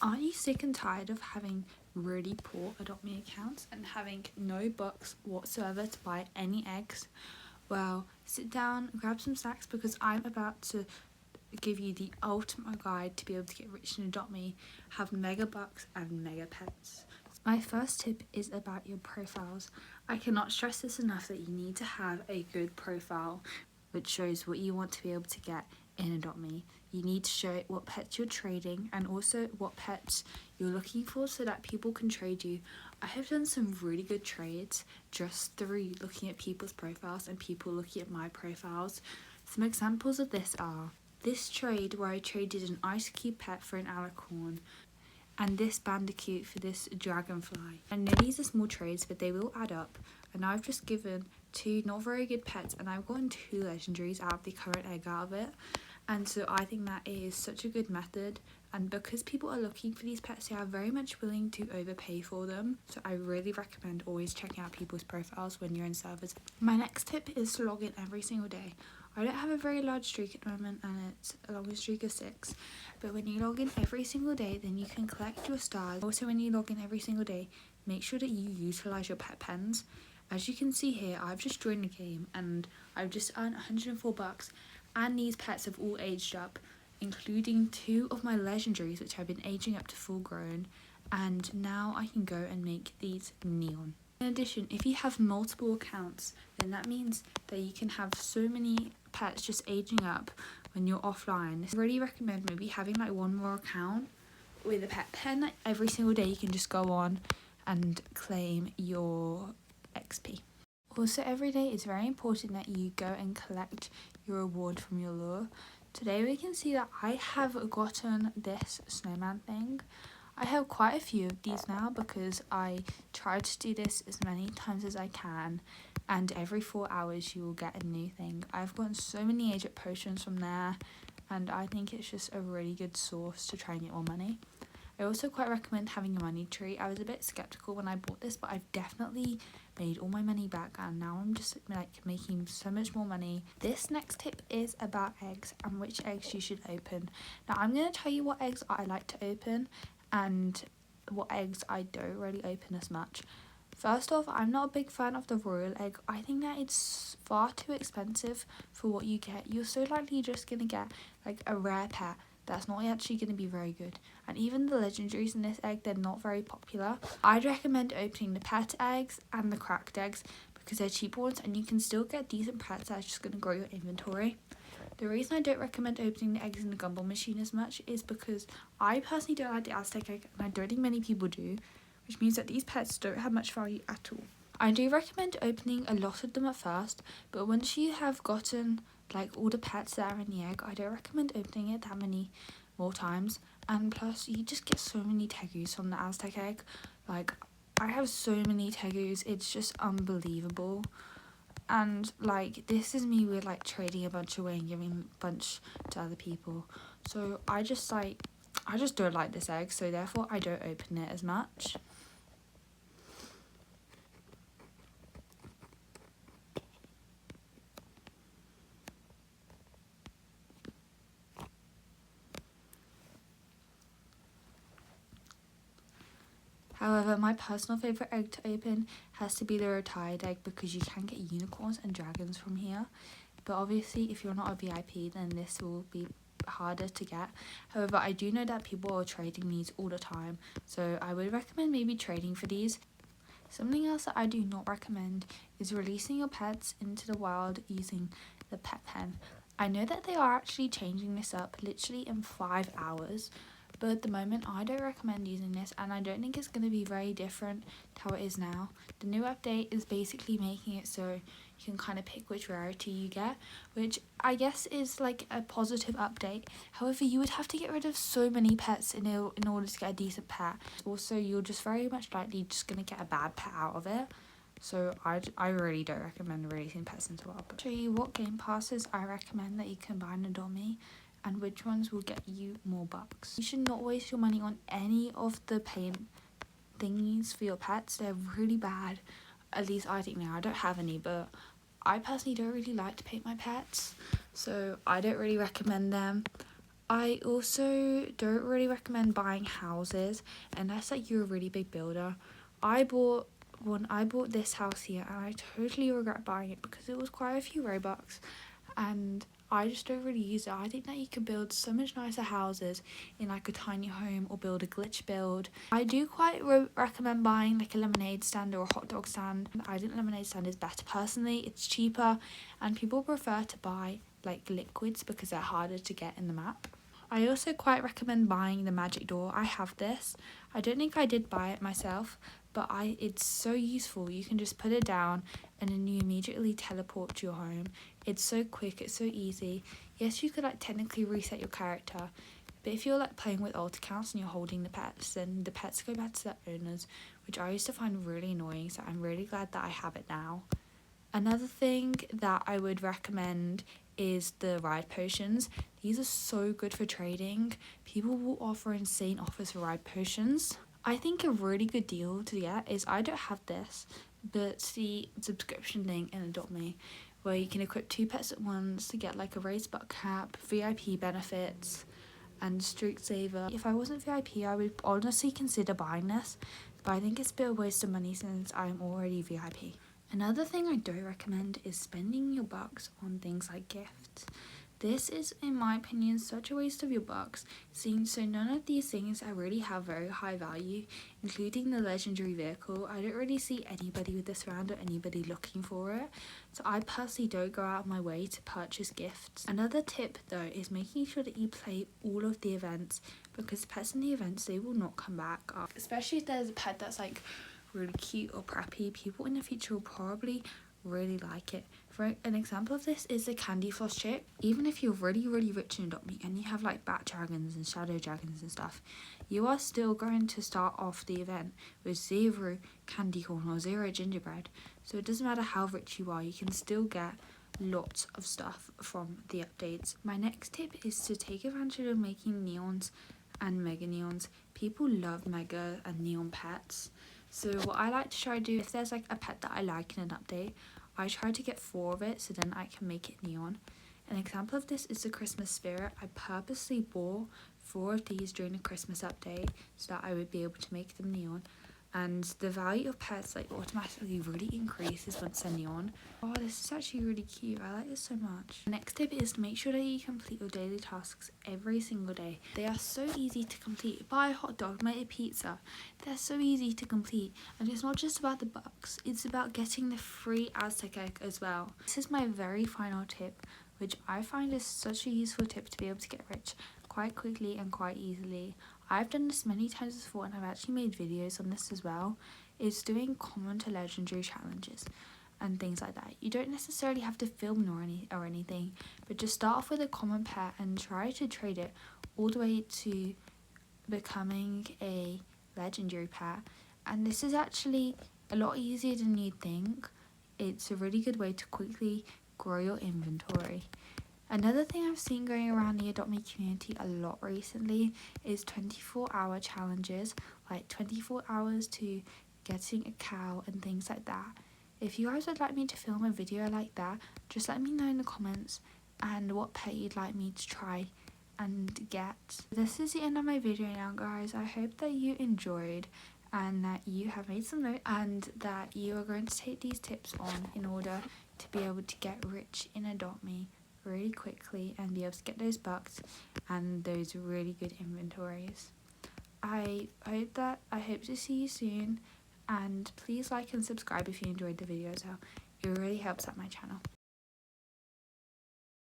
Are you sick and tired of having really poor Adopt Me accounts and having no bucks whatsoever to buy any eggs? Well, sit down, grab some snacks because I'm about to give you the ultimate guide to be able to get rich in Adopt Me, have mega bucks and mega pets. My first tip is about your profiles. I cannot stress this enough that you need to have a good profile which shows what you want to be able to get in Adopt Me. You need to show what pets you're trading and also what pets you're looking for so that people can trade you. I have done some really good trades just through looking at people's profiles and people looking at my profiles. Some examples of this are this trade where I traded an ice cube pet for an alicorn and this bandicoot for this dragonfly. I know these are small trades but they will add up, and I've just given two not very good pets and I've gotten two legendaries out of the current egg out of it. And so I think that is such a good method, and because people are looking for these pets they are very much willing to overpay for them, so I really recommend always checking out people's profiles when you're in servers. My next tip is to log in every single day. I don't have a very large streak at the moment and it's a longest streak of 6, but when you log in every single day then you can collect your stars. Also when you log in every single day, make sure that you utilise your pet pens. As you can see here, I've just joined the game and I've just earned 104 bucks, and these pets have all aged up, including 2 of my legendaries which have been aging up to full grown, and now I can go and make these neon. In addition, if you have multiple accounts, then that means that you can have so many pets just aging up when you're offline. I really recommend maybe having like one more account with a pet pen. Every single day you can just go on and claim your XP. Also, every day it's very important that you go and collect your reward from your lure. Today we can see that I have gotten this snowman thing. I have quite a few of these now because I try to do this as many times as I can, and every 4 hours you will get a new thing. I've gotten so many age up potions from there, and I think it's just a really good source to try and get more money. I also quite recommend having a money tree. I was a bit skeptical when I bought this, but I've definitely made all my money back and now I'm just like making so much more money. This next tip is about eggs and which eggs you should open. Now I'm going to tell you what eggs I like to open and what eggs I don't really open as much. First off, I'm not a big fan of the royal egg. I think that it's far too expensive for what you get. You're so likely just going to get like a rare pet that's not actually going to be very good, and even the legendaries in this egg, they're not very popular. I'd recommend opening the pet eggs and the cracked eggs because they're cheaper ones and you can still get decent pets that's just going to grow your inventory. The reason I don't recommend opening the eggs in the gumball machine as much is because I personally don't like the Aztec egg and I don't think many people do, which means that these pets don't have much value at all. I do recommend opening a lot of them at first, but once you have gotten like all the pets that are in the egg, I don't recommend opening it that many more times. And plus you just get so many tegus from the Aztec egg. Like I have so many tegus, it's just unbelievable. And like this is me with like trading a bunch away and giving a bunch to other people, so I just don't like this egg, so therefore I don't open it as much. However, my personal favourite egg to open has to be the retired egg because you can get unicorns and dragons from here. But obviously, if you're not a VIP, then this will be harder to get. However, I do know that people are trading these all the time, so I would recommend maybe trading for these. Something else that I do not recommend is releasing your pets into the wild using the pet pen. I know that they are actually changing this up literally in 5 hours, but at the moment I don't recommend using this and I don't think it's going to be very different to how it is now. The new update is basically making it so you can kind of pick which rarity you get, which I guess is like a positive update. However, you would have to get rid of so many pets in order to get a decent pet. Also, you're just very much likely just going to get a bad pet out of it. So I really don't recommend releasing pets into wild. I'll show you what game passes I recommend that you can buy in Adopt Me and which ones will get you more bucks. You should not waste your money on any of the paint thingies for your pets. They're really bad. At least I think now. I don't have any, but I personally don't really like to paint my pets, so I don't really recommend them. I also don't really recommend buying houses unless like you're a really big builder. I bought this house here and I totally regret buying it because it was quite a few Robux and I just don't really use it. I think that you could build so much nicer houses in like a tiny home or build a glitch build. I do quite recommend buying like a lemonade stand or a hot dog stand. I think lemonade stand is better personally. It's cheaper and people prefer to buy like liquids because they're harder to get in the map. I also quite recommend buying the magic door. I have this. I don't think I did buy it myself, but it's so useful. You can just put it down and then you immediately teleport to your home. It's so quick, it's so easy. Yes, you could like technically reset your character, but if you're like playing with alt accounts and you're holding the pets, then the pets go back to their owners, which I used to find really annoying, so I'm really glad that I have it now. Another thing that I would recommend is the ride potions. These are so good for trading. People will offer insane offers for ride potions. I think a really good deal to get is, I don't have this, but the subscription thing in Adopt Me, where you can equip 2 pets at once to get like a raised butt cap, VIP benefits, and Streak Saver. If I wasn't VIP, I would honestly consider buying this, but I think it's a bit of a waste of money since I'm already VIP. Another thing I don't recommend is spending your bucks on things like gifts. This is, in my opinion, such a waste of your bucks, seeing so none of these things I really have very high value, including the legendary vehicle. I don't really see anybody with this around or anybody looking for it, so I personally don't go out of my way to purchase gifts. Another tip though is making sure that you play all of the events, because pets in the events, they will not come back up. Especially if there's a pet that's like really cute or preppy, people in the future will probably really like it. For an example of this is the candy floss chick. Even if you're really rich in Adopt Me and you have like bat dragons and shadow dragons and stuff, you are still going to start off the event with 0 candy corn or 0 gingerbread. So it doesn't matter how rich you are, you can still get lots of stuff from the updates. My next tip is to take advantage of making neons and mega neons. People love mega and neon pets. So what I like to try to do, if there's like a pet that I like in an update, I try to get 4 of it so then I can make it neon. An example of this is the Christmas spirit. I purposely bought 4 of these during the Christmas update so that I would be able to make them neon. And the value of pets like automatically really increases once they're neon. Oh, this is actually really cute. I like this so much. The next tip is to make sure that you complete your daily tasks every single day. They are so easy to complete. Buy a hot dog, make a pizza. They're so easy to complete. And it's not just about the bucks. It's about getting the free Aztec egg as well. This is my very final tip, which I find is such a useful tip to be able to get rich quite quickly and quite easily. I've done this many times before and I've actually made videos on this as well, is doing common to legendary challenges and things like that. You don't necessarily have to film or anything, but just start off with a common pet and try to trade it all the way to becoming a legendary pet. And this is actually a lot easier than you'd think. It's a really good way to quickly grow your inventory. Another thing I've seen going around the Adopt Me community a lot recently is 24-hour challenges, like 24 hours to getting a cow and things like that. If you guys would like me to film a video like that, just let me know in the comments and what pet you'd like me to try and get. This is the end of my video now, guys. I hope that you enjoyed and that you have made some notes and that you are going to take these tips on in order to be able to get rich in Adopt Me really quickly and be able to get those bucks and those really good inventories. I hope to see you soon, and please like and subscribe if you enjoyed the video as well. It really helps out my channel.